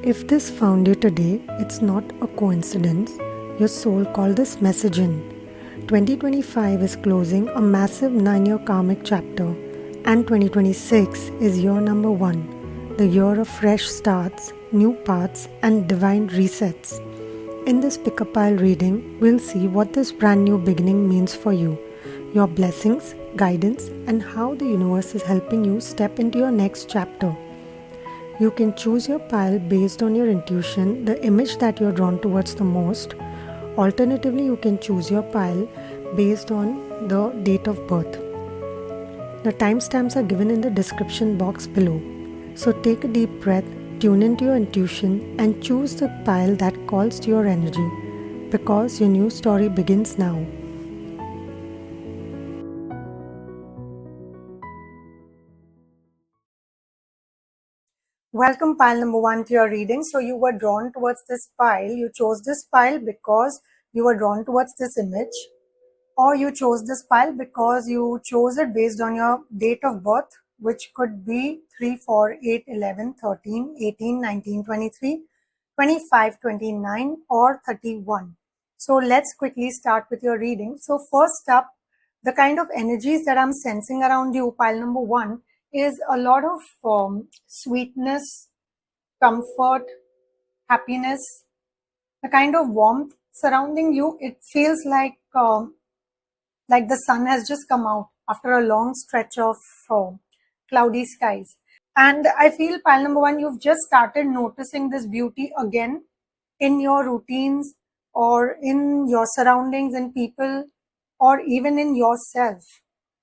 If this found you today, it's not a coincidence. Your soul called this message in. 2025 is closing a massive 9-year karmic chapter, and 2026 is year number 1, the year of fresh starts, new paths, and divine resets. In this pick a pile reading, we'll see what this brand new beginning means for you, your blessings, guidance, and how the universe is helping you step into your next chapter. You can choose your pile based on your intuition, the image that you're drawn towards the most. Alternatively, you can choose your pile based on the date of birth. The timestamps are given in the description box below. So take a deep breath, tune into your intuition, and choose the pile that calls to your energy, because your new story begins now. Welcome, pile number 1 to your reading. So you were drawn towards this pile. You chose this pile because you were drawn towards this image, or you chose this pile because you chose it based on your date of birth, which could be 3, 4, 8, 11, 13, 18, 19, 23, 25, 29, or 31. So let's quickly start with your reading. So first up, the kind of energies that I'm sensing around you, pile number 1, is a lot of sweetness, comfort, happiness, the kind of warmth surrounding you. It feels like the sun has just come out after a long stretch of cloudy skies. And I feel, pile number 1, you've just started noticing this beauty again in your routines, or in your surroundings and people, or even in yourself.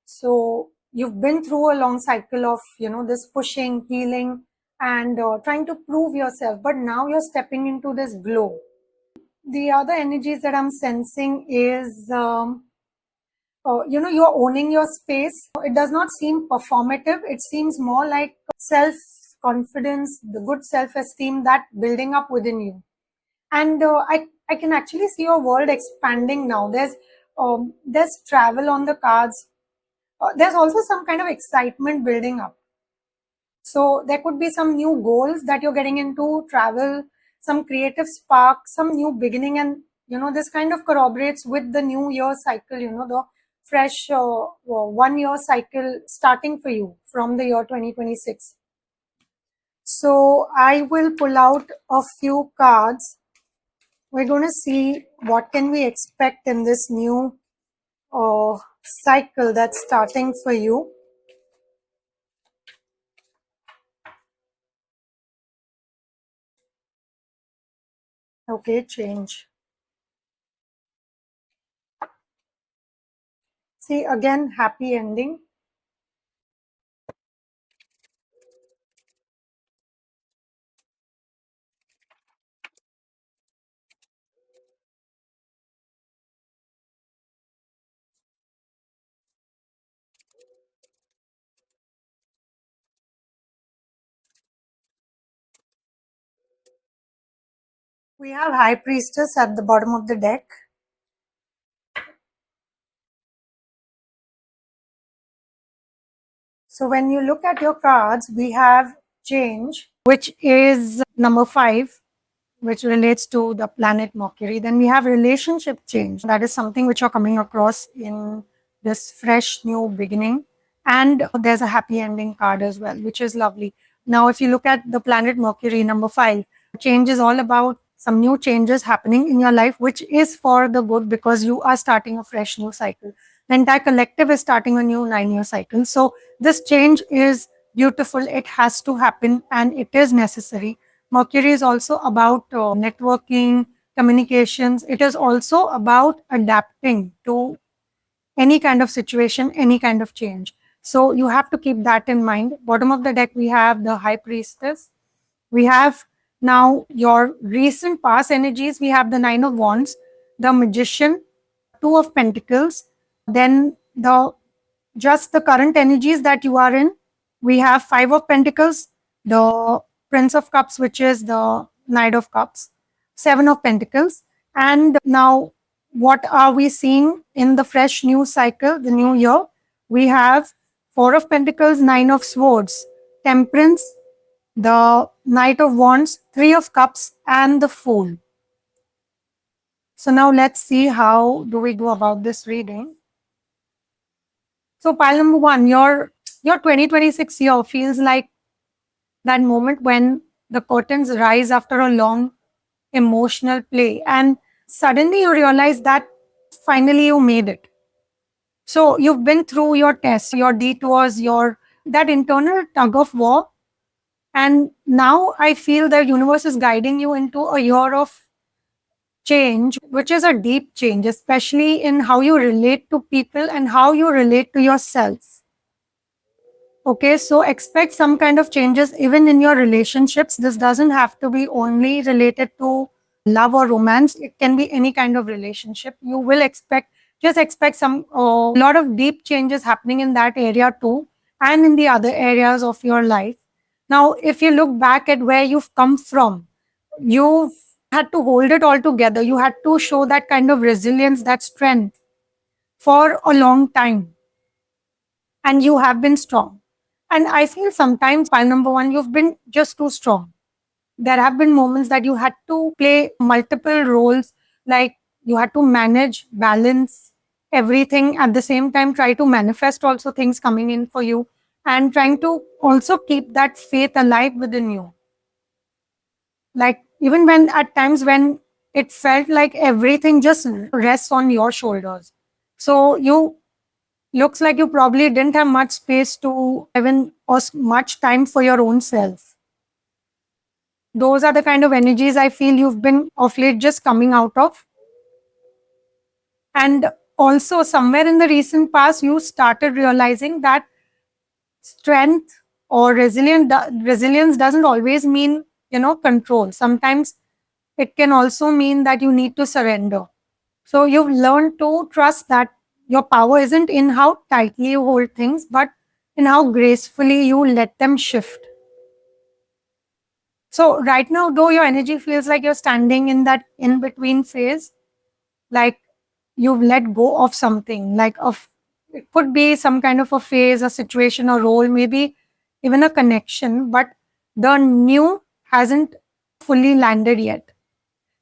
So you've been through a long cycle of, this pushing, healing, and trying to prove yourself. But now you're stepping into this glow. The other energies that I'm sensing is, you're owning your space. It does not seem performative. It seems more like self-confidence, the good self-esteem that building up within you. And I can actually see your world expanding now. There's travel on the cards. There's also some kind of excitement building up. So there could be some new goals that you're getting into, travel, some creative spark, some new beginning. And, this kind of corroborates with the new year cycle, the fresh 1-year cycle starting for you from the year 2026. So I will pull out a few cards. We're going to see what can we expect in this new cycle that's starting for you. Okay, change. See, again, happy ending. We have High Priestess at the bottom of the deck. So when you look at your cards, we have change, which is number 5, which relates to the planet Mercury. Then we have relationship change. That is something which you're coming across in this fresh new beginning. And there's a happy ending card as well, which is lovely. Now, if you look at the planet Mercury, number 5, change is all about some new changes happening in your life, which is for the good, because you are starting a fresh new cycle. The entire collective is starting a new 9-year cycle. So this change is beautiful. It has to happen and it is necessary. Mercury is also about networking, communications. It is also about adapting to any kind of situation, any kind of change. So you have to keep that in mind. Bottom of the deck, we have the High Priestess. We have now your recent past energies. We have the 9 of Wands, the Magician, 2 of Pentacles, then the current energies that you are in. We have 5 of Pentacles, the Prince of Cups, which is the Knight of Cups, 7 of Pentacles. And now, what are we seeing in the fresh new cycle, the new year? We have 4 of Pentacles, 9 of Swords, Temperance, the Knight of Wands, Three of Cups, and the Fool. So now let's see how do we go about this reading. So pile number one, your 2026 year feels like that moment when the curtains rise after a long emotional play, and suddenly you realize that finally you made it. So you've been through your tests, your detours, your that internal tug of war, and now I feel the universe is guiding you into a year of change, which is a deep change, especially in how you relate to people and how you relate to yourself. Okay, so expect some kind of changes even in your relationships. This doesn't have to be only related to love or romance, it can be any kind of relationship. You will expect, just expect some lot of deep changes happening in that area too, and in the other areas of your life. Now, if you look back at where you've come from, you've had to hold it all together. You had to show that kind of resilience, that strength for a long time, and you have been strong. And I feel sometimes, pile number one, you've been just too strong. There have been moments that you had to play multiple roles, like you had to manage, balance everything at the same time, try to manifest also things coming in for you, and trying to also keep that faith alive within you. Like, even when at times when it felt like everything just rests on your shoulders. So you looks like you probably didn't have much space to even or much time for your own self. Those are the kind of energies I feel you've been of late just coming out of. And also, somewhere in the recent past, you started realizing that strength or resilience doesn't always mean, control. Sometimes it can also mean that you need to surrender. So you've learned to trust that your power isn't in how tightly you hold things, but in how gracefully you let them shift. So right now, though your energy feels like you're standing in that in between phase, like you've let go of something, like of it could be some kind of a phase, a situation, a role, maybe even a connection, but the new hasn't fully landed yet.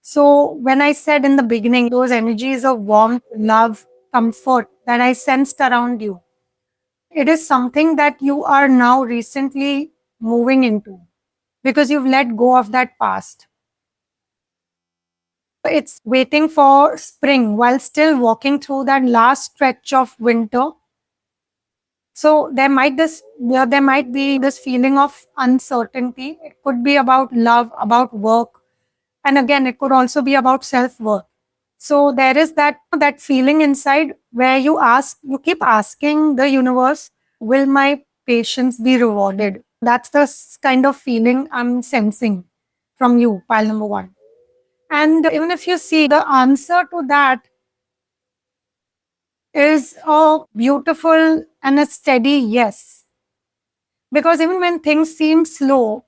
So when I said in the beginning, those energies of warmth, love, comfort that I sensed around you, it is something that you are now recently moving into because you've let go of that past. It's waiting for spring while still walking through that last stretch of winter. So there might be this feeling of uncertainty. It could be about love, about work, and again, it could also be about self-worth. So there is that feeling inside where you keep asking the universe, will my patience be rewarded? That's the kind of feeling I'm sensing from you, pile number one. And even if you see, the answer to that is a beautiful and a steady yes. Because even when things seem slow,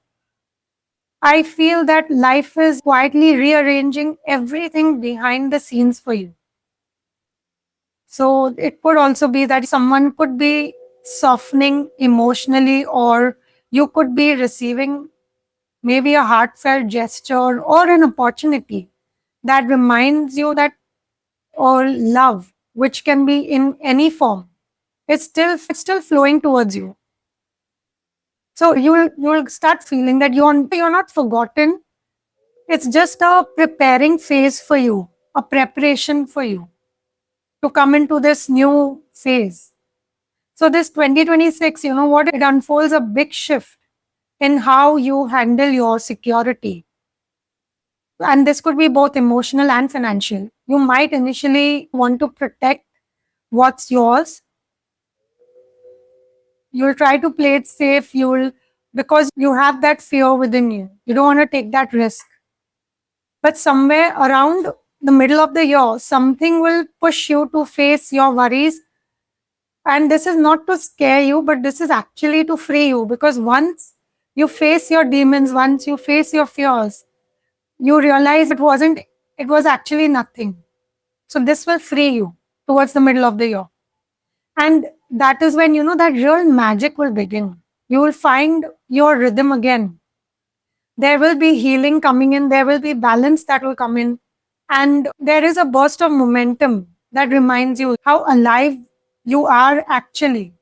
I feel that life is quietly rearranging everything behind the scenes for you. So it could also be that someone could be softening emotionally, or you could be receiving maybe a heartfelt gesture or an opportunity that reminds you that or love, which can be in any form, it's still flowing towards you. So you'll start feeling that you're not forgotten. It's just a preparing phase for you, a preparation for you to come into this new phase. So this 2026, you know what, it unfolds a big shift in how you handle your security. And this could be both emotional and financial. You might initially want to protect what's yours. You'll try to play it safe. You'll because you have that fear within you. You don't want to take that risk. But somewhere around the middle of the year, something will push you to face your worries. And this is not to scare you, but this is actually to free you. Because once you face your demons, once you face your fears, you realize it was actually nothing. So this will free you towards the middle of the year. And that is when, that real magic will begin. You will find your rhythm again. There will be healing coming in, there will be balance that will come in, and there is a burst of momentum that reminds you how alive you are actually.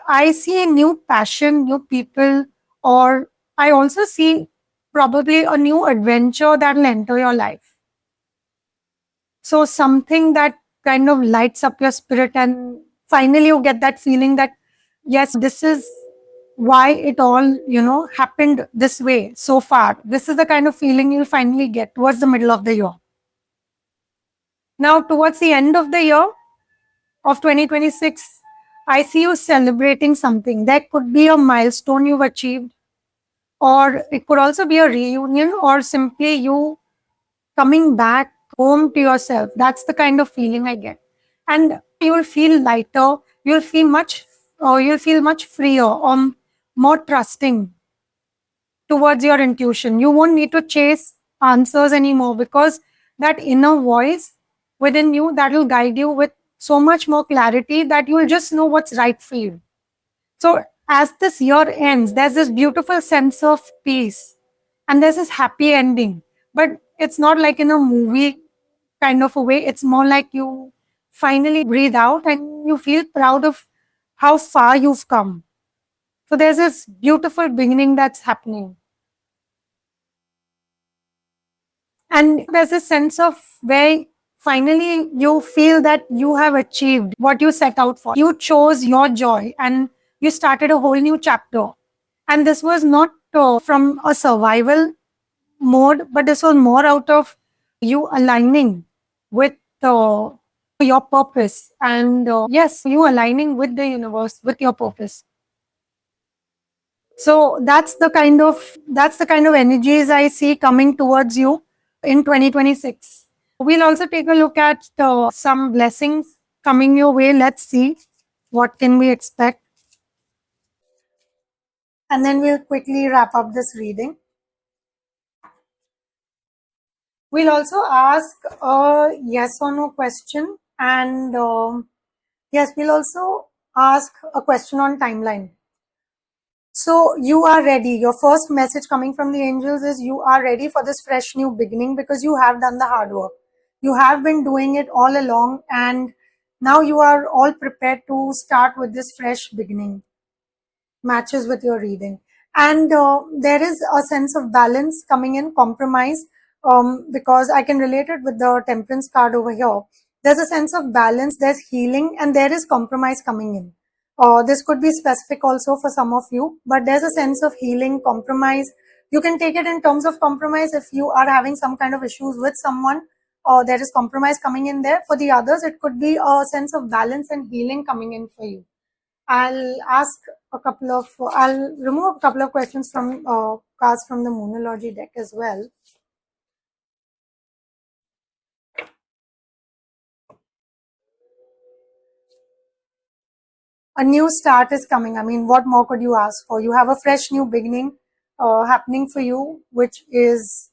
I see a new passion, new people, or I also see probably a new adventure that will enter your life. So, something that kind of lights up your spirit, and finally, you get that feeling that, yes, this is why it all, happened this way so far. This is the kind of feeling you'll finally get towards the middle of the year. Now, towards the end of the year of 2026, I see you celebrating something. That could be a milestone you've achieved, or it could also be a reunion, or simply you coming back home to yourself. That's the kind of feeling I get. And you'll feel lighter, you'll feel much freer, more trusting towards your intuition. You won't need to chase answers anymore, because that inner voice within you that will guide you with so much more clarity that you'll just know what's right for you. So, as this year ends, there's this beautiful sense of peace and there's this happy ending. But it's not like in a movie kind of a way, it's more like you finally breathe out and you feel proud of how far you've come. So, there's this beautiful beginning that's happening. And there's a sense of where finally you feel that you have achieved what you set out for. You chose your joy and you started a whole new chapter. And this was not from a survival mode, but this was more out of you aligning with your purpose. And yes, you aligning with the universe, with your purpose. So that's the kind of energies I see coming towards you in 2026. We'll also take a look at some blessings coming your way. Let's see what can we expect, and then we'll quickly wrap up this reading. We'll also ask a yes or no question, and yes, we'll also ask a question on timeline. So you are ready. Your first message coming from the angels is you are ready for this fresh new beginning because you have done the hard work. You have been doing it all along, and now you are all prepared to start with this fresh beginning. Matches with your reading. And there is a sense of balance coming in, compromise, because I can relate it with the temperance card over here. There's a sense of balance, there's healing, and there is compromise coming in. This could be specific also for some of you, but there's a sense of healing, compromise. You can take it in terms of compromise if you are having some kind of issues with someone, or there is compromise coming in there. For the others, it could be a sense of balance and healing coming in for you. I'll remove a couple of questions from cards from the Moonology deck as well. A new start is coming. I mean, what more could you ask for? You have a fresh new beginning happening for you, which is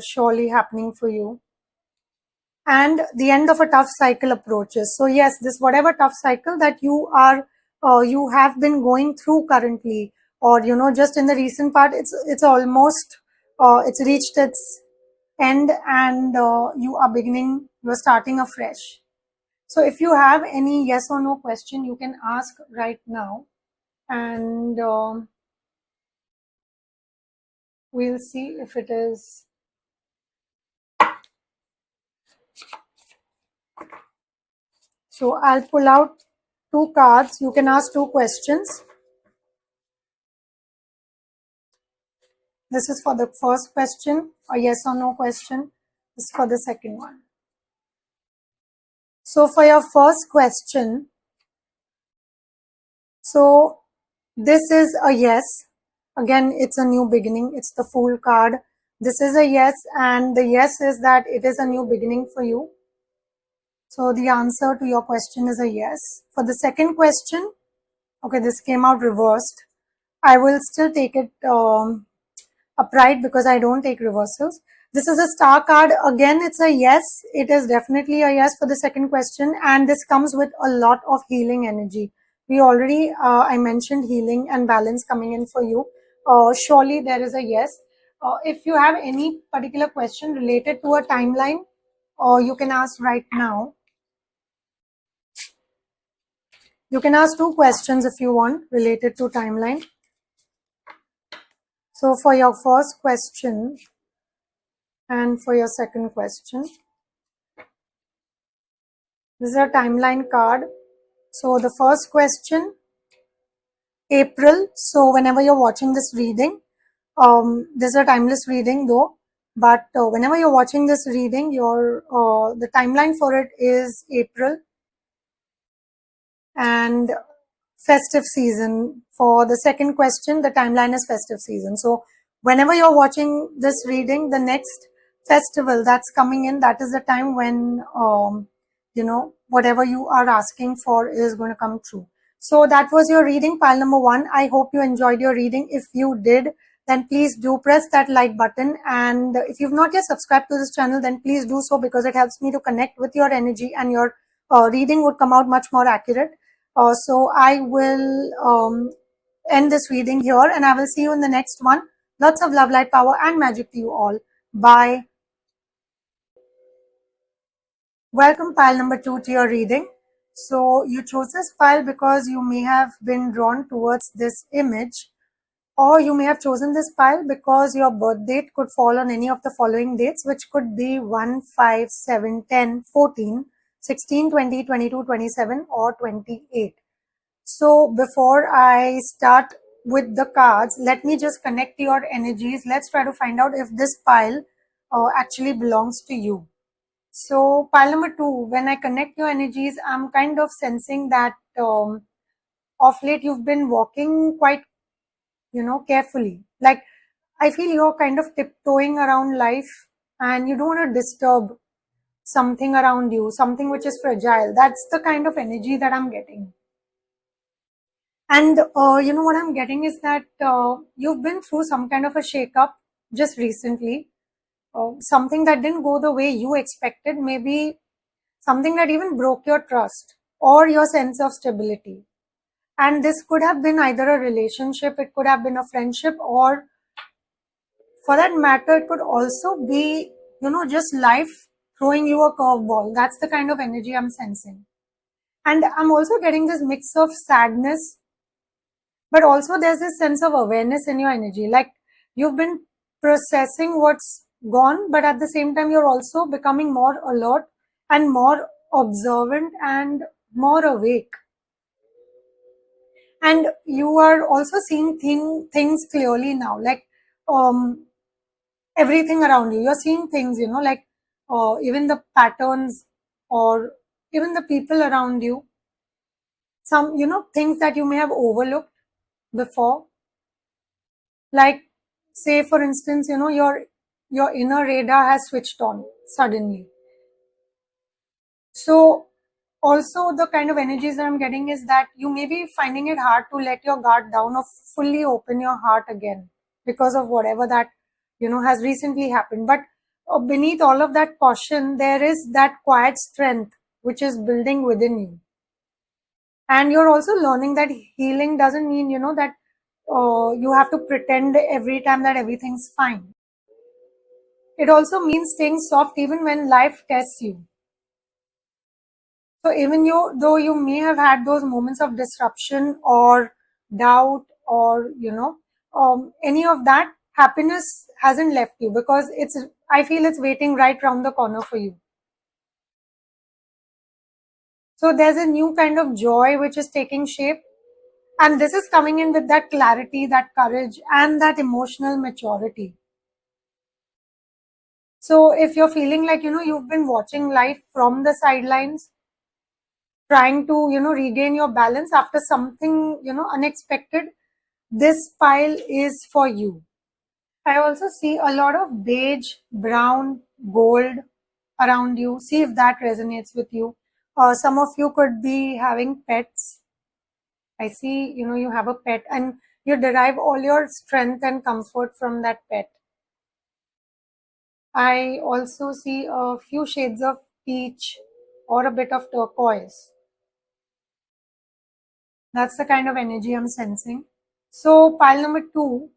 surely happening for you. And the end of a tough cycle approaches. So yes, this whatever tough cycle that you have been going through currently, or just in the recent part, it's almost it's reached its end, and you're starting afresh. So if you have any yes or no question, you can ask right now, and we'll see if it is. So I'll pull out two cards. You can ask two questions. This is for the first question, a yes or no question. This is for the second one. So for your first question, so this is a yes. Again, it's a new beginning. It's the Fool card. This is a yes, and the yes is that it is a new beginning for you. So the answer to your question is a yes. For the second question, okay, this came out reversed. I will still take it upright because I don't take reversals. This is a star card. Again, it's a yes. It is definitely a yes for the second question. And this comes with a lot of healing energy. I mentioned healing and balance coming in for you. surely there is a yes. If you have any particular question related to a timeline, you can ask right now. You can ask 2 questions if you want related to timeline. So for your first question and for your second question, this is a timeline card. So the first question, April. So whenever you're watching this reading, this is a timeless reading though, but whenever you're watching this reading, the timeline for it is April and festive season. For the second question, the timeline is festive season. So whenever you're watching this reading, the next festival that's coming in, that is the time when whatever you are asking for is going to come true. So that was your reading, pile number 1. I hope you enjoyed your reading. If you did, then please do press that like button, and if you've not yet subscribed to this channel, then please do so, because it helps me to connect with your energy, and your reading would come out much more accurate. So I will end this reading here, and I will see you in the next one. Lots of love, light, power, and magic to you all. Bye. Welcome, pile number 2, to your reading. So you chose this pile because you may have been drawn towards this image, or you may have chosen this pile because your birth date could fall on any of the following dates, which could be 1, 5, 7, 10, 14, 16, 20, 22, 27, or 28. So before I start with the cards, let me just connect your energies. Let's try to find out if this pile actually belongs to you. So pile number 2, when I connect your energies, I'm kind of sensing that of late you've been walking quite, carefully. Like, I feel you're kind of tiptoeing around life, and you don't want to disturb something around you, something which is fragile. That's the kind of energy that I'm getting. And what I'm getting is that you've been through some kind of a shake-up just recently, something that didn't go the way you expected, maybe something that even broke your trust or your sense of stability. And this could have been either a relationship, it could have been a friendship, or for that matter, it could also be, just life throwing you a curveball. That's the kind of energy I'm sensing. And I'm also getting this mix of sadness, but also there's this sense of awareness in your energy. Like, you've been processing what's gone, but at the same time, you're also becoming more alert and more observant and more awake. And you are also seeing things clearly now, like everything around you. You're seeing things, like even the patterns, or even the people around you. Some, things that you may have overlooked before. Like, say for instance, your inner radar has switched on suddenly. So also the kind of energies that I'm getting is that you may be finding it hard to let your guard down or fully open your heart again because of whatever that has recently happened. But beneath all of that caution, there is that quiet strength which is building within you. And you're also learning that healing doesn't mean that you have to pretend every time that everything's fine. It also means staying soft even when life tests you. So even though you may have had those moments of disruption or doubt, or any of that, happiness hasn't left you, because I feel it's waiting right around the corner for you. So there's a new kind of joy which is taking shape, and this is coming in with that clarity, that courage, and that emotional maturity. So if you're feeling like you've been watching life from the sidelines, trying to regain your balance after something unexpected, this pile is for you. I also see a lot of beige, brown, gold around you. See if that resonates with you. Some of you could be having pets. I see you have a pet, and you derive all your strength and comfort from that pet. I also see a few shades of peach or a bit of turquoise. That's the kind of energy I'm sensing. So pile number 2,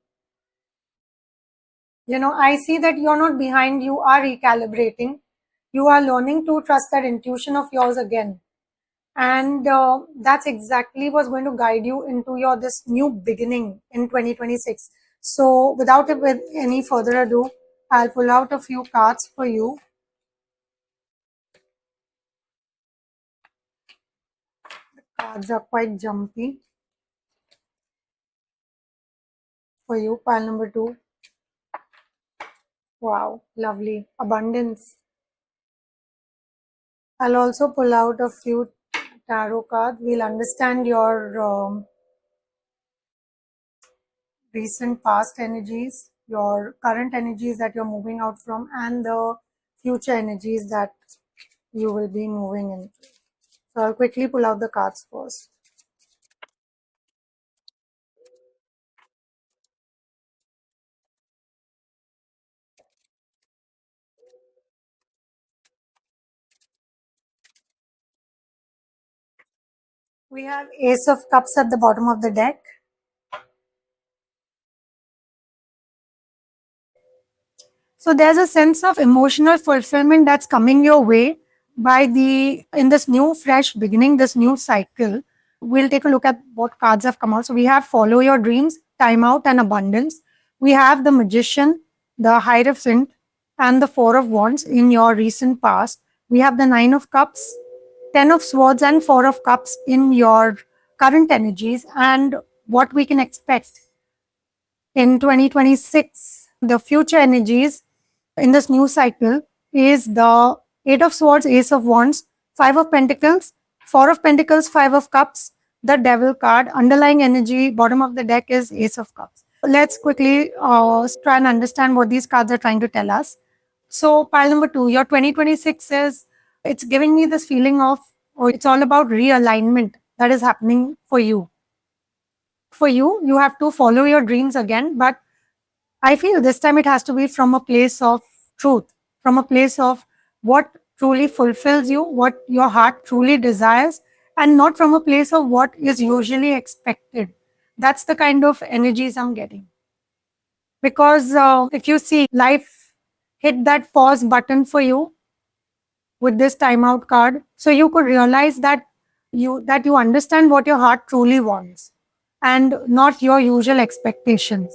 I see that you're not behind, you are recalibrating. You are learning to trust that intuition of yours again. And that's exactly what's going to guide you into your this new beginning in 2026. So with any further ado, I'll pull out a few cards for you. Cards are quite jumpy for you. Pile number two. Wow, lovely. Abundance. I'll also pull out a few tarot cards. We'll understand your recent past energies, your current energies that you're moving out from, and the future energies that you will be moving into. So I'll quickly pull out the cards first. We have Ace of Cups at the bottom of the deck. So there's a sense of emotional fulfillment that's coming your way in this new fresh beginning, this new cycle. We'll take a look at what cards have come out. So we have Follow Your Dreams, Time Out, and Abundance. We have the Magician, the Hierophant, and the Four of Wands in your recent past. We have the Nine of Cups, Ten of Swords, and Four of Cups in your current energies, and what we can expect in 2026. The future energies in this new cycle is the Eight of Swords, Ace of Wands, Five of Pentacles, Four of Pentacles, Five of Cups, the Devil card. Underlying energy, bottom of the deck is Ace of Cups. Let's quickly try and understand what these cards are trying to tell us. So, pile number two, your 2026 is, it's giving me this feeling of, or it's all about realignment that is happening for you. You have to follow your dreams again, but I feel this time it has to be from a place of truth, from a place of what truly fulfills you, what your heart truly desires, and not from a place of what is usually expected. That's the kind of energies I'm getting. Because if you see, life hit that pause button for you with this timeout card, so you could realize that you understand what your heart truly wants and not your usual expectations.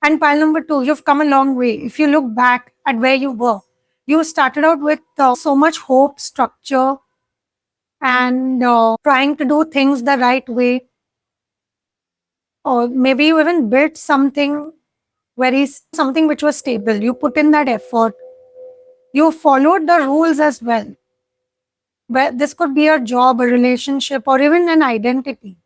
And pile number two, you've come a long way. If you look back at where you were, you started out with so much hope, structure, and trying to do things the right way. Or maybe you even built something which was stable. You put in that effort. You followed the rules as well. Where this could be a job, a relationship, or even an identity.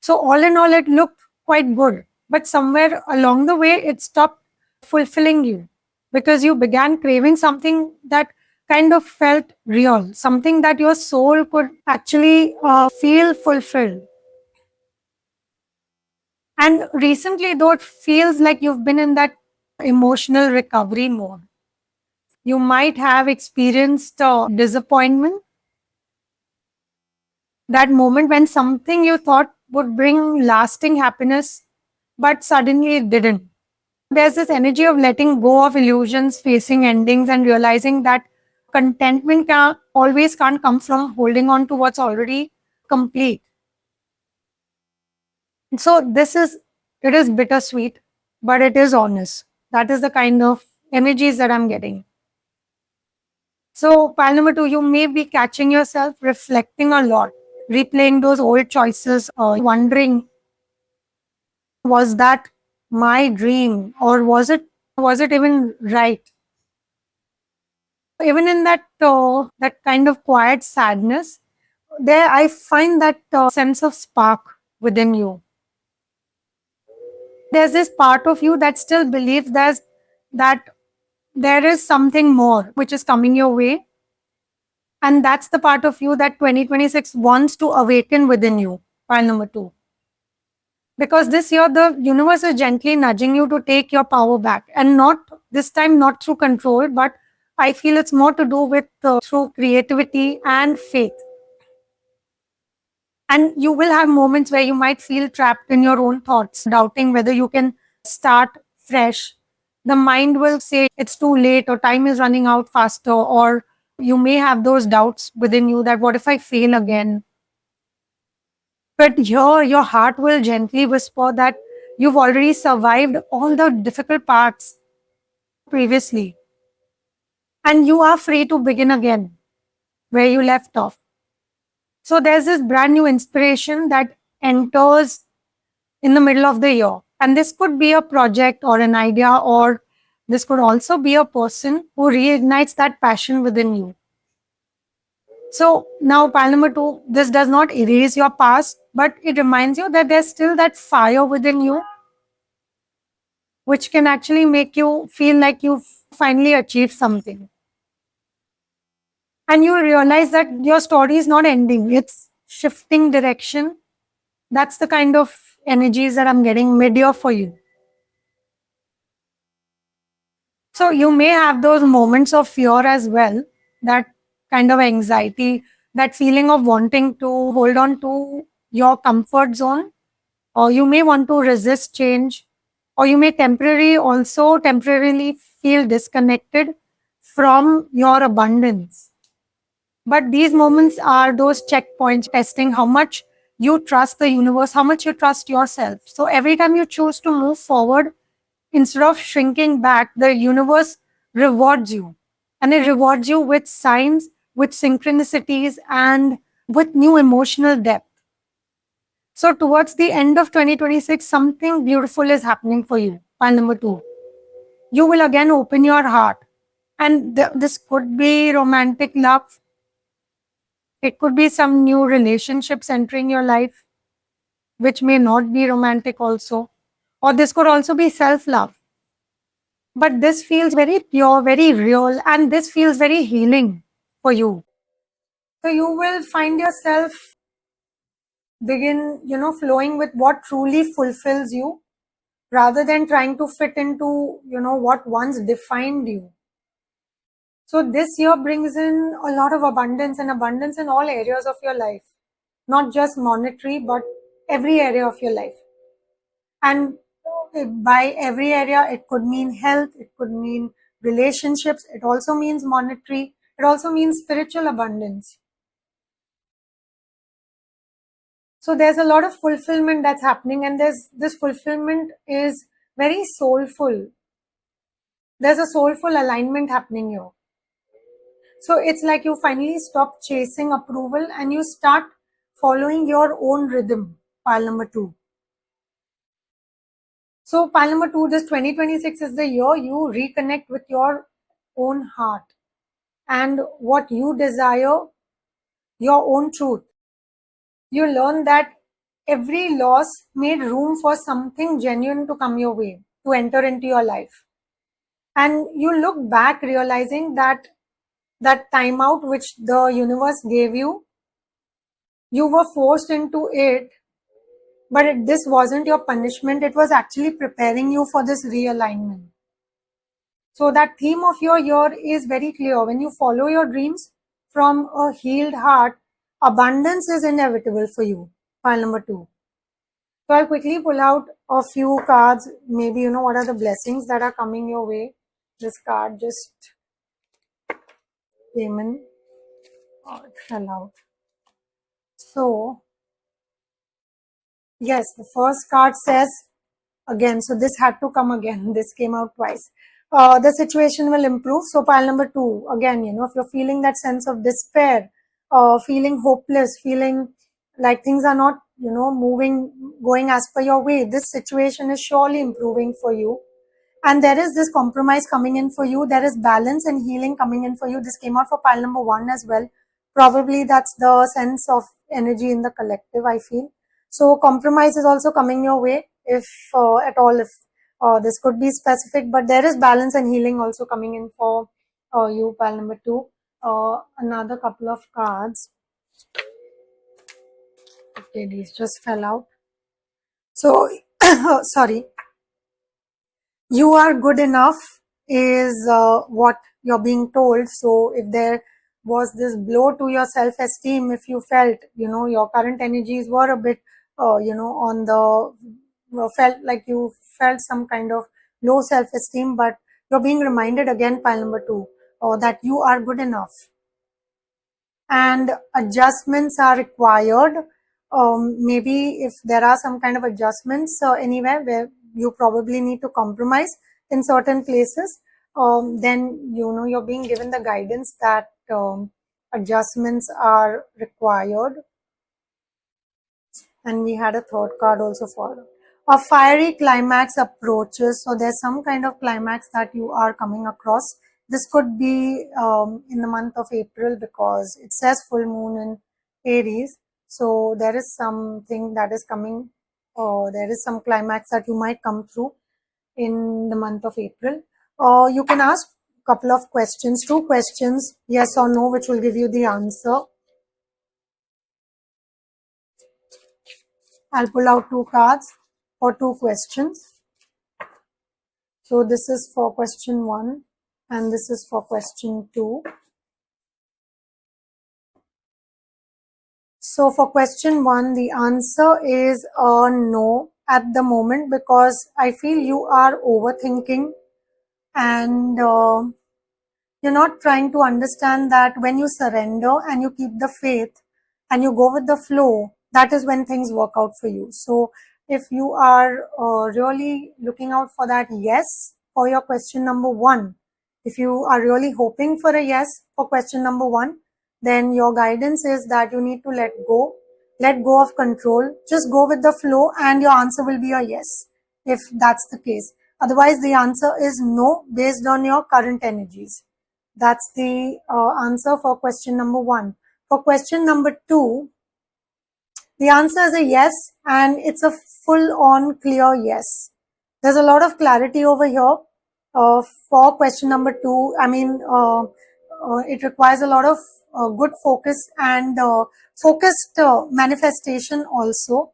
So all in all, it looked quite good. But somewhere along the way, it stopped fulfilling you because you began craving something that kind of felt real, something that your soul could actually feel fulfilled. And recently, though, it feels like you've been in that emotional recovery mode. You might have experienced disappointment, that moment when something you thought would bring lasting happiness, but suddenly it didn't. There's this energy of letting go of illusions, facing endings, and realizing that contentment always can't come from holding on to what's already complete. So it is bittersweet, but it is honest. That is the kind of energies that I'm getting. So pile number two, you may be catching yourself reflecting a lot, replaying those old choices, or wondering, was that my dream, or was it even right? Even in that kind of quiet sadness, there I find that sense of spark within you. There's this part of you that still believes that there is something more which is coming your way, and that's the part of you that 2026 wants to awaken within you. Pile number two, because this year the universe is gently nudging you to take your power back, and not this time, not through control, but I feel it's more to do with through creativity and faith. And you will have moments where you might feel trapped in your own thoughts, doubting whether you can start fresh, the mind will say it's too late or time is running out faster, or you may have those doubts within you that what if I fail again? But here, your heart will gently whisper that you've already survived all the difficult parts previously, and you are free to begin again where you left off. So there's this brand new inspiration that enters in the middle of the year. And this could be a project or an idea, or this could also be a person who reignites that passion within you. So now, pile number two, this does not erase your past, but it reminds you that there's still that fire within you, which can actually make you feel like you've finally achieved something. And you realize that your story is not ending, it's shifting direction. That's the kind of energies that I'm getting mid-year for you. So you may have those moments of fear as well, that kind of anxiety, that feeling of wanting to hold on to your comfort zone, or you may want to resist change, or you may temporarily feel disconnected from your abundance. But these moments are those checkpoints testing how much you trust the universe, how much you trust yourself. So every time you choose to move forward, instead of shrinking back, the universe rewards you. And it rewards you with signs, with synchronicities, and with new emotional depth. So, towards the end of 2026, something beautiful is happening for you. Point number two, you will again open your heart. And this could be romantic love, it could be some new relationships entering your life, which may not be romantic also. Or this could also be self love. But this feels very pure, very real, and this feels very healing for you. So you will find yourself begin, flowing with what truly fulfills you rather than trying to fit into, what once defined you. So this year brings in a lot of abundance in all areas of your life, not just monetary, but every area of your life. And by every area, it could mean health, it could mean relationships, it also means monetary, it also means spiritual abundance. So there's a lot of fulfillment that's happening, and this fulfillment is very soulful. There's a soulful alignment happening here. So it's like you finally stop chasing approval and you start following your own rhythm. Pile number two. So pile number two, this 2026 is the year you reconnect with your own heart and what you desire, your own truth. You learn that every loss made room for something genuine to come your way, to enter into your life. And you look back realizing that that timeout which the universe gave you, you were forced into it, but this wasn't your punishment, it was actually preparing you for this realignment. So that theme of your year is very clear. When you follow your dreams from a healed heart, abundance is inevitable for you. File number two. So I'll quickly pull out a few cards. Maybe you know what are the blessings that are coming your way. This card just came in. Oh, it fell out. So, yes, the first card says again. So this had to come again. This came out twice. The situation will improve. So pile number two, again, if you're feeling that sense of despair, feeling hopeless, feeling like things are not, moving, going as per your way, this situation is surely improving for you. And there is this compromise coming in for you. There is balance and healing coming in for you. This came out for pile number one as well. Probably that's the sense of energy in the collective, I feel. So compromise is also coming your way, if at all, if this could be specific, but there is balance and healing also coming in for you, pile number two. Another couple of cards. Okay, these just fell out. So, sorry. You are good enough is what you're being told. So if there was this blow to your self-esteem, if you felt, your current energies were a bit, on the, felt like you felt some kind of low self-esteem, but you're being reminded again, pile number 2, that you are good enough and adjustments are required. Maybe if there are some kind of adjustments anywhere where you probably need to compromise in certain places, then you're being given the guidance that adjustments are required. And we had a third card also for a fiery climax approaches. So there's some kind of climax that you are coming across. This could be in the month of April because it says full moon in Aries. So there is something that is coming, or there is some climax that you might come through in the month of April. Or you can ask a couple of questions, 2 questions, yes or no, which will give you the answer. I'll pull out 2 cards for 2 questions. So this is for question 1 and this is for question 2. So for question 1, the answer is a no at the moment because I feel you are overthinking and you're not trying to understand that when you surrender and you keep the faith and you go with the flow, that is when things work out for you. So if you are really looking out for that yes for your question number 1, if you are really hoping for a yes for question number 1, then your guidance is that you need to let go of control, just go with the flow and your answer will be a yes if that's the case. Otherwise, the answer is no based on your current energies. That's the answer for question number 1. For question number 2, the answer is a yes, and it's a full-on clear yes. There's a lot of clarity over here for question number 2. I mean, it requires a lot of good focus and focused manifestation also,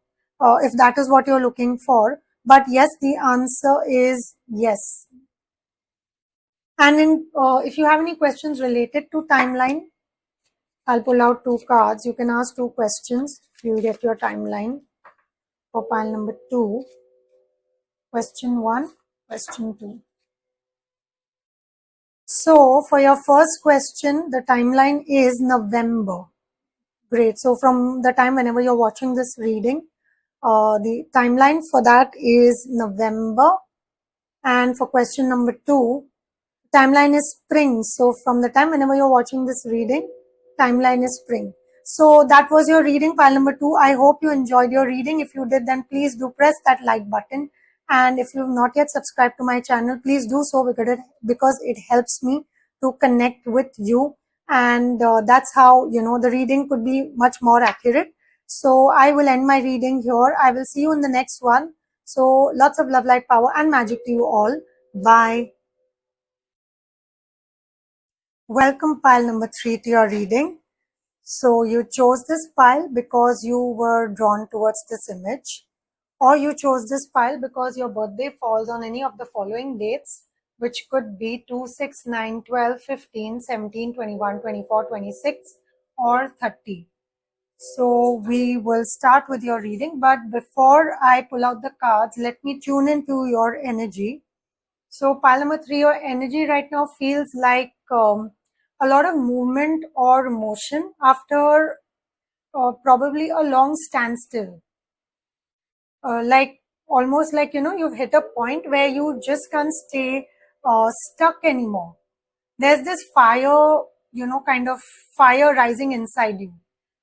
if that is what you're looking for. But yes, the answer is yes. And if you have any questions related to timeline, I'll pull out 2 cards. You can ask 2 questions. You'll get your timeline for pile number 2. Question 1, question 2. So for your first question, the timeline is November. Great. So from the time whenever you're watching this reading, the timeline for that is November. And for question number 2, timeline is spring. So from the time whenever you're watching this reading, timeline is spring. So that was your reading, pile number 2. I hope you enjoyed your reading. If you did, then please do press that like button. And if you've not yet subscribed to my channel, please do so because it helps me to connect with you. And that's how, the reading could be much more accurate. So I will end my reading here. I will see you in the next one. So lots of love, light, power and magic to you all. Bye. Welcome pile number 3 to your reading. So you chose this pile because you were drawn towards this image, or you chose this pile because your birthday falls on any of the following dates, which could be 2, 6, 9, 12, 15, 17, 21, 24, 26 or 30. So we will start with your reading, but before I pull out the cards, let me tune into your energy. So pile number 3, your energy right now feels like a lot of movement or motion after probably a long standstill. Like almost like, you've hit a point where you just can't stay stuck anymore. There's this fire, kind of fire rising inside you.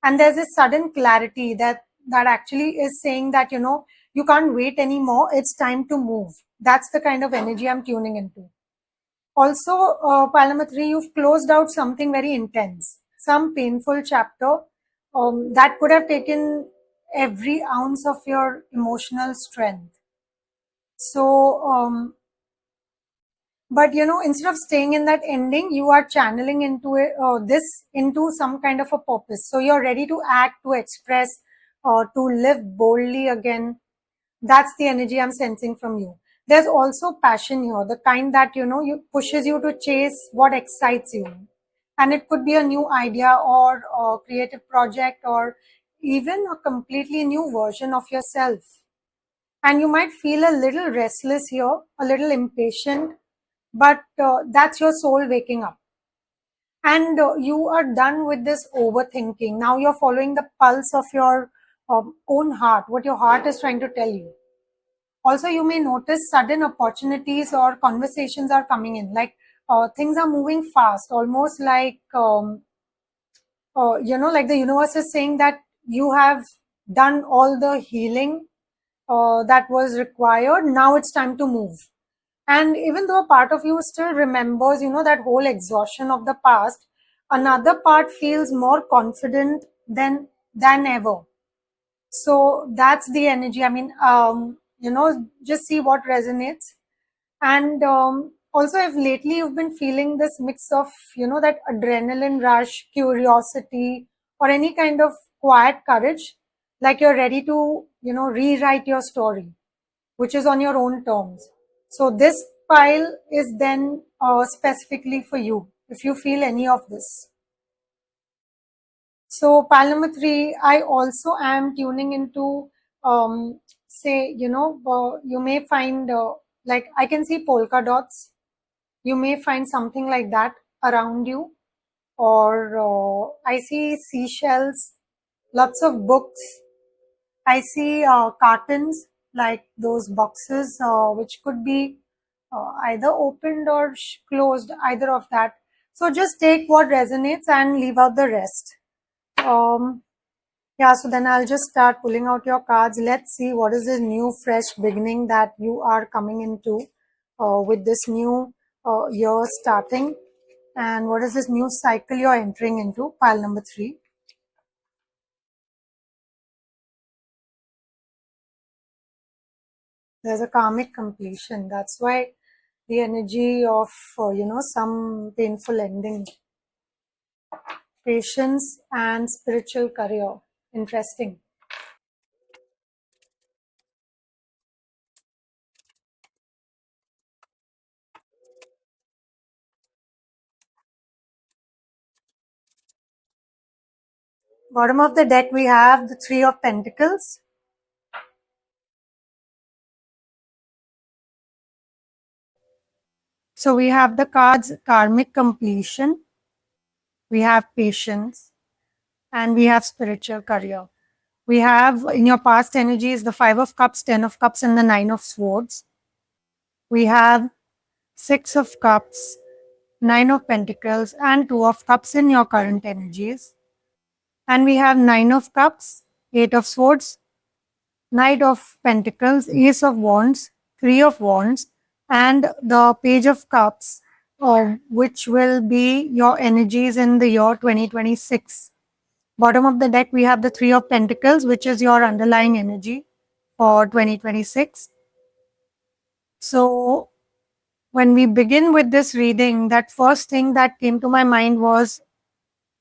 And there's this sudden clarity that actually is saying that, you can't wait anymore. It's time to move. That's the kind of energy I'm tuning into. Also, pile number 3, you've closed out something very intense, some painful chapter that could have taken every ounce of your emotional strength. So, but instead of staying in that ending, you are channeling into it, this into some kind of a purpose. So you're ready to act, to express, to live boldly again. That's the energy I'm sensing from you. There's also passion here, the kind that, you pushes you to chase what excites you. And it could be a new idea or a creative project or even a completely new version of yourself. And you might feel a little restless here, a little impatient, but that's your soul waking up. And you are done with this overthinking. Now you're following the pulse of your own heart, what your heart is trying to tell you. Also, you may notice sudden opportunities or conversations are coming in, like things are moving fast, almost like like the universe is saying that you have done all the healing that was required. Now it's time to move. And even though a part of you still remembers, that whole exhaustion of the past, another part feels more confident than ever. So that's the energy. I mean, just see what resonates. And also, if lately you've been feeling this mix of, that adrenaline rush, curiosity, or any kind of quiet courage, like you're ready to, rewrite your story, which is on your own terms. So this pile is then specifically for you, if you feel any of this. So pile number 3, I also am tuning into, say, you may find, like I can see polka dots. You may find something like that around you. Or I see seashells, lots of books. I see cartons, like those boxes, which could be either opened or closed, either of that. So just take what resonates and leave out the rest. Yeah, so then I'll just start pulling out your cards. Let's see what is this new, fresh beginning that you are coming into with this new year starting. And what is this new cycle you're entering into? Pile number 3. There's a karmic completion. That's why the energy of, some painful ending. Patience and spiritual career. Interesting. Bottom of the deck, we have the Three of Pentacles. So we have the cards karmic completion, we have patience, and we have spiritual career. We have in your past energies the Five of Cups, Ten of Cups, and the Nine of Swords. We have Six of Cups, Nine of Pentacles, and Two of Cups in your current energies. And we have Nine of Cups, Eight of Swords, Knight of Pentacles, Ace of Wands, Three of Wands, and the Page of Cups, which will be your energies in the year 2026. Bottom of the deck, we have the Three of Pentacles, which is your underlying energy for 2026. So, when we begin with this reading, that first thing that came to my mind was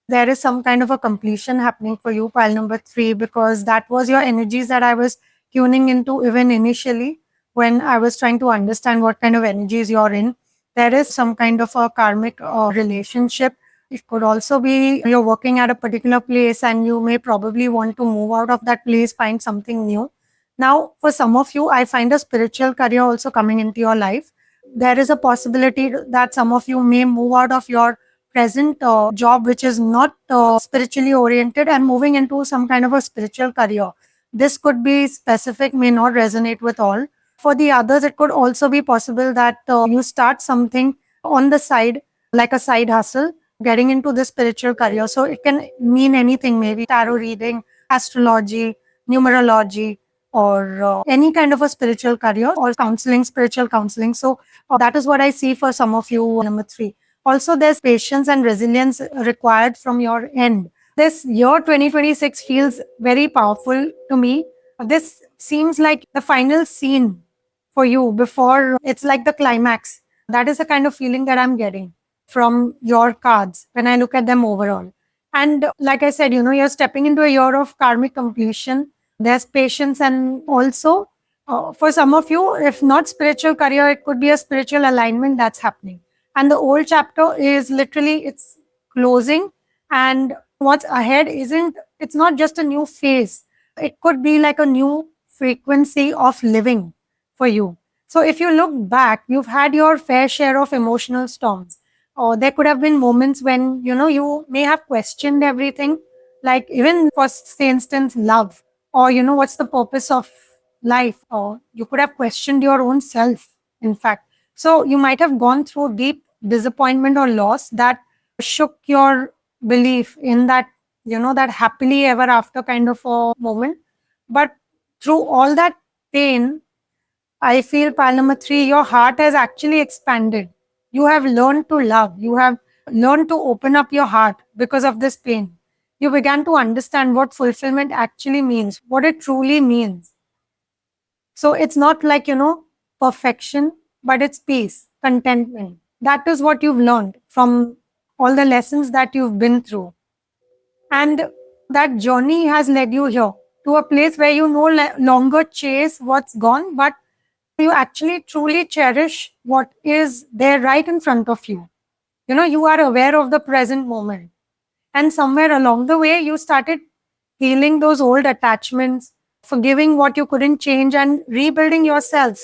there is some kind of a completion happening for you, pile number 3, because that was your energies that I was tuning into even initially when I was trying to understand what kind of energies you're in. There is some kind of a karmic relationship. It could also be you're working at a particular place and you may probably want to move out of that place, find something new. Now, for some of you, I find a spiritual career also coming into your life. There is a possibility that some of you may move out of your present job, which is not spiritually oriented, and moving into some kind of a spiritual career. This could be specific, may not resonate with all. For the others, it could also be possible that you start something on the side, like a side hustle, getting into this spiritual career. So it can mean anything, maybe tarot reading, astrology, numerology, or any kind of a spiritual career, or counseling, spiritual counseling. So that is what I see for some of you, number 3. Also, there's patience and resilience required from your end. This year 2026 feels very powerful to me. This seems like the final scene for you before it's like the climax. That is the kind of feeling that I'm getting from your cards when I look at them overall. And like I said, you're stepping into a year of karmic completion. There's patience, and also for some of you, if not spiritual career, it could be a spiritual alignment that's happening. And the old chapter is literally it's closing, and what's ahead it's not just a new phase. It could be like a new frequency of living for you. So if you look back, you've had your fair share of emotional storms. Or there could have been moments when, you may have questioned everything, like even for say instance, love, or what's the purpose of life, or you could have questioned your own self, in fact. So you might have gone through deep disappointment or loss that shook your belief in that, that happily ever after kind of a moment. But through all that pain, I feel pile number three, your heart has actually expanded. You have learned to love. You have learned to open up your heart because of this pain. You began to understand what fulfillment actually means, what it truly means. So it's not like, perfection, but it's peace, contentment. That is what you've learned from all the lessons that you've been through. And that journey has led you here to a place where you no longer chase what's gone, but you actually truly cherish what is there right in front of you. You are aware of the present moment. And somewhere along the way, you started healing those old attachments, forgiving what you couldn't change, and rebuilding yourself,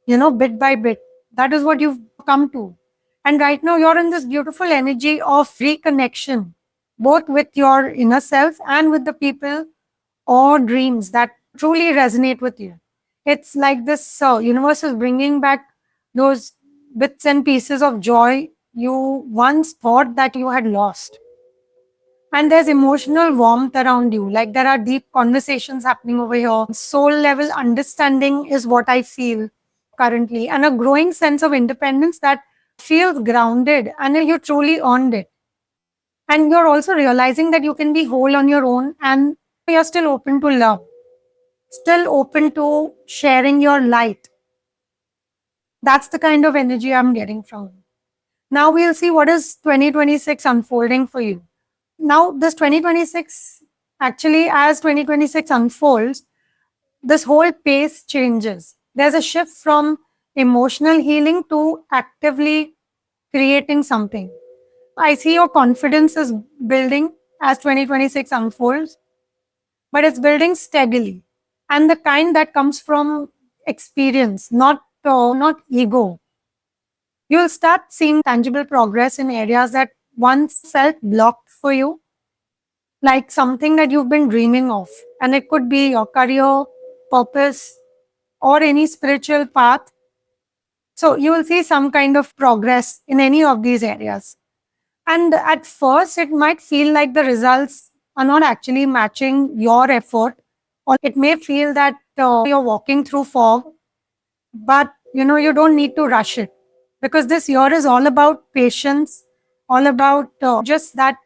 bit by bit. That is what you've come to. And right now, you're in this beautiful energy of reconnection, both with your inner self and with the people or dreams that truly resonate with you. It's like this universe is bringing back those bits and pieces of joy you once thought that you had lost. And there's emotional warmth around you. Like there are deep conversations happening over here. Soul level understanding is what I feel currently, and a growing sense of independence that feels grounded and you truly earned it. And you're also realizing that you can be whole on your own and you're still open to love, still open to sharing your light. That's the kind of energy I'm getting from you. Now we'll see what is 2026 unfolding for you. Now, this 2026, actually, as 2026 unfolds, this whole pace changes. There's a shift from emotional healing to actively creating something. I see your confidence is building as 2026 unfolds, but it's building steadily, and the kind that comes from experience, not ego. You'll start seeing tangible progress in areas that once felt blocked for you, like something that you've been dreaming of. And it could be your career, purpose, or any spiritual path. So you will see some kind of progress in any of these areas. And at first, it might feel like the results are not actually matching your effort, or it may feel that you're walking through fog, but you don't need to rush it, because this year is all about patience, all about just that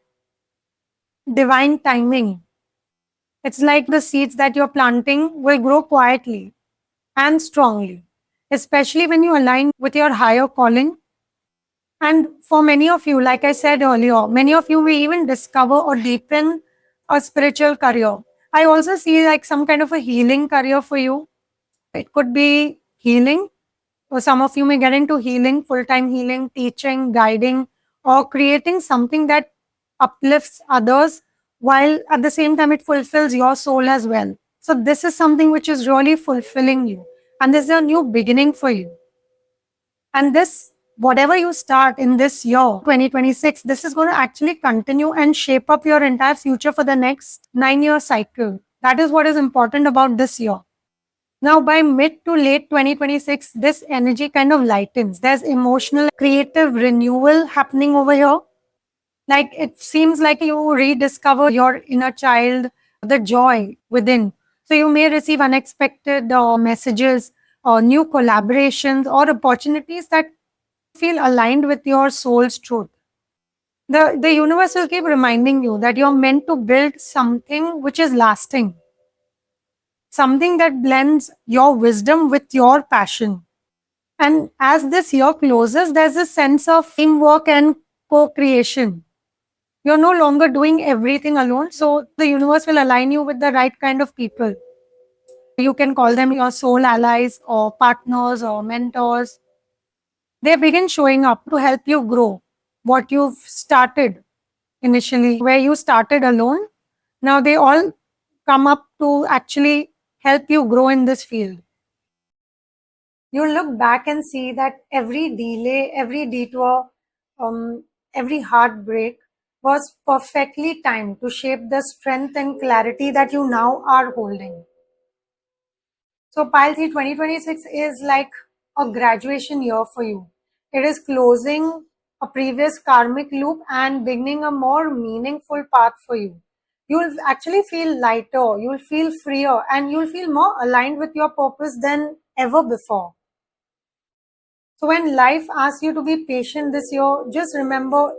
divine timing. It's like the seeds that you're planting will grow quietly and strongly, especially when you align with your higher calling. And for many of you, like I said earlier, many of you may even discover or deepen a spiritual career. I also see like some kind of a healing career for you. It could be healing, or some of you may get into healing, full time healing, teaching, guiding, or creating something that uplifts others while at the same time it fulfills your soul as well. So, this is something which is really fulfilling you, and this is a new beginning for you. And this, whatever you start in this year, 2026, this is going to actually continue and shape up your entire future for the next 9 year cycle. That is what is important about this year. Now, by mid to late 2026, this energy kind of lightens. There's emotional, creative renewal happening over here. Like it seems like you rediscover your inner child, the joy within. So you may receive unexpected messages or new collaborations or opportunities that feel aligned with your soul's truth. The universe will keep reminding you that you're meant to build something which is lasting, something that blends your wisdom with your passion. And as this year closes, there's a sense of teamwork and co creation. You're no longer doing everything alone. So the universe will align you with the right kind of people. You can call them your soul allies or partners or mentors. They begin showing up to help you grow what you've started initially, where you started alone. Now they all come up to actually help you grow in this field. You'll look back and see that every delay, every detour, every heartbreak was perfectly timed to shape the strength and clarity that you now are holding. So Pile 3 2026 is like a graduation year for you. It is closing a previous karmic loop and beginning a more meaningful path for you. You'll actually feel lighter, you'll feel freer, and you'll feel more aligned with your purpose than ever before. So when life asks you to be patient this year, just remember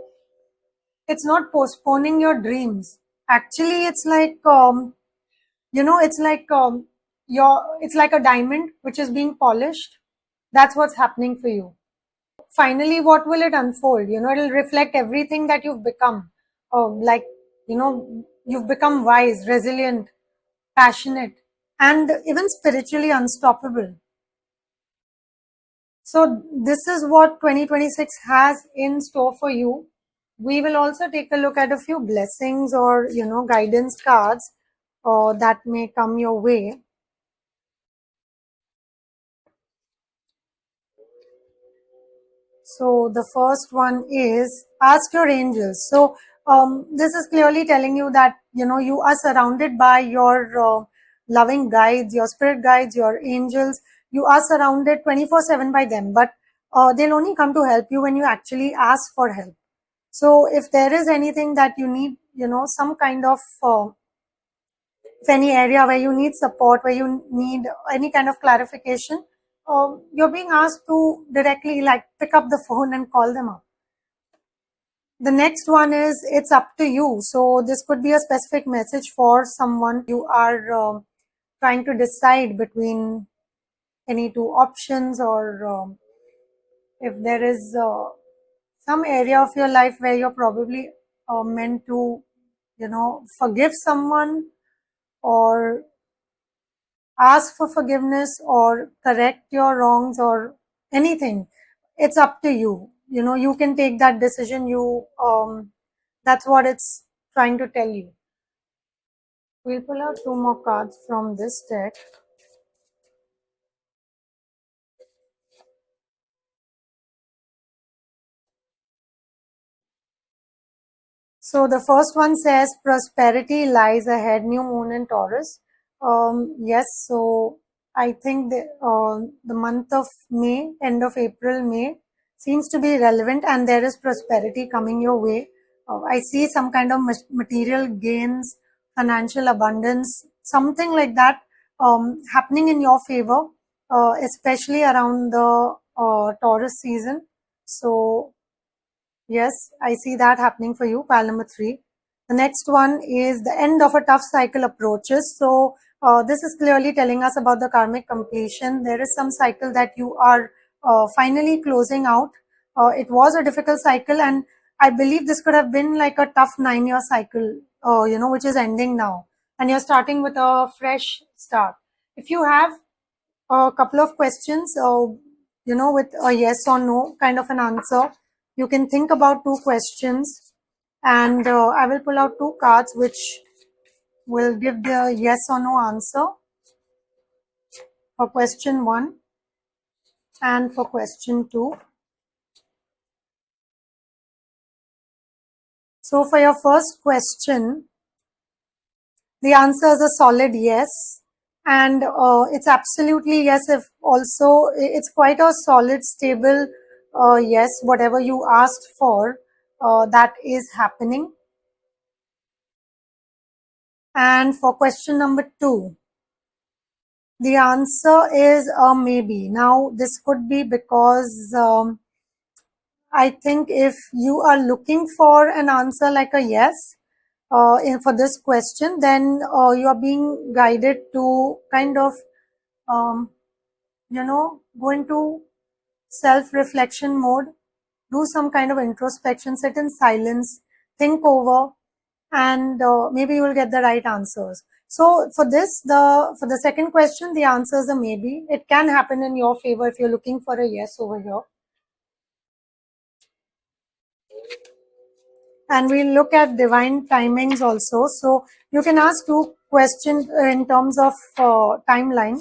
it's not postponing your dreams. Actually, it's like it's like it's like a diamond which is being polished. That's what's happening for you. Finally, what will it unfold? It'll reflect everything that you've become. Like, you've become wise, resilient, passionate, and even spiritually unstoppable. So this is what 2026 has in store for you. We will also take a look at a few blessings or, guidance cards that may come your way. So the first one is ask your angels. So this is clearly telling you that, you are surrounded by your loving guides, your spirit guides, your angels. You are surrounded 24/7 by them, but they'll only come to help you when you actually ask for help. So if there is anything that you need, some kind of if any area where you need support, where you need any kind of clarification, you're being asked to directly like pick up the phone and call them up. The next one is it's up to you. So this could be a specific message for someone you are trying to decide between any two options, or if there is some area of your life where you're probably meant to, forgive someone or ask for forgiveness or correct your wrongs or anything. It's up to you. You can take that decision. That's what it's trying to tell you. We'll pull out two more cards from this deck. So the first one says prosperity lies ahead, new moon in Taurus. Yes, so I think the month of May, end of April, May seems to be relevant, and there is prosperity coming your way. I see some kind of material gains, financial abundance, something like that happening in your favor, especially around the Taurus season. So yes, I see that happening for you, pile number 3. The next one is the end of a tough cycle approaches. So this is clearly telling us about the karmic completion. There is some cycle that you are finally closing out. It was a difficult cycle, and I believe this could have been like a tough 9-year cycle, which is ending now. And you're starting with a fresh start. If you have a couple of questions, with a yes or no kind of an answer, you can think about two questions, and I will pull out two cards which will give the yes or no answer for question 1 and for question 2. So for your first question, the answer is a solid yes, and it's absolutely yes. If also it's quite a solid, stable yes, whatever you asked for, that is happening. And for question number 2, the answer is a maybe. Now this could be because I think if you are looking for an answer like a yes for this question, then you are being guided to kind of go into self-reflection mode, do some kind of introspection, sit in silence, think over, and maybe you will get the right answers. So for the second question, the answer is a maybe. It can happen in your favor if you're looking for a yes over here. And we'll look at divine timings also. So you can ask two question in terms of timeline.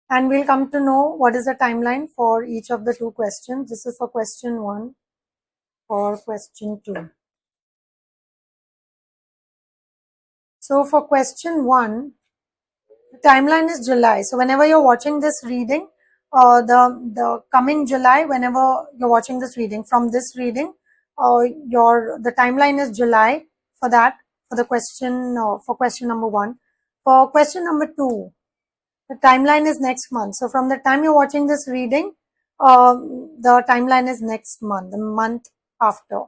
And we'll come to know what is the timeline for each of the two questions. This is for question 1, for question 2. So for question 1, the timeline is July. So whenever you're watching this reading, the coming July, whenever you're watching this reading, from this reading, the timeline is July for that, for the question, for question number 1. For question number 2, the timeline is next month. So from the time you're watching this reading, the timeline is next month, the month after.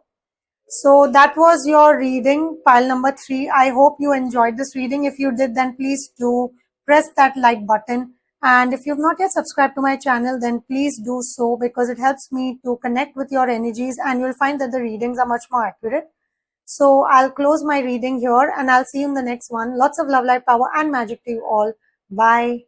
So that was your reading, pile number 3. I hope you enjoyed this reading. If you did, then please do press that like button. And if you've not yet subscribed to my channel, then please do so, because it helps me to connect with your energies, and you'll find that the readings are much more accurate. So I'll close my reading here, and I'll see you in the next one. Lots of love, light, power, and magic to you all. Bye.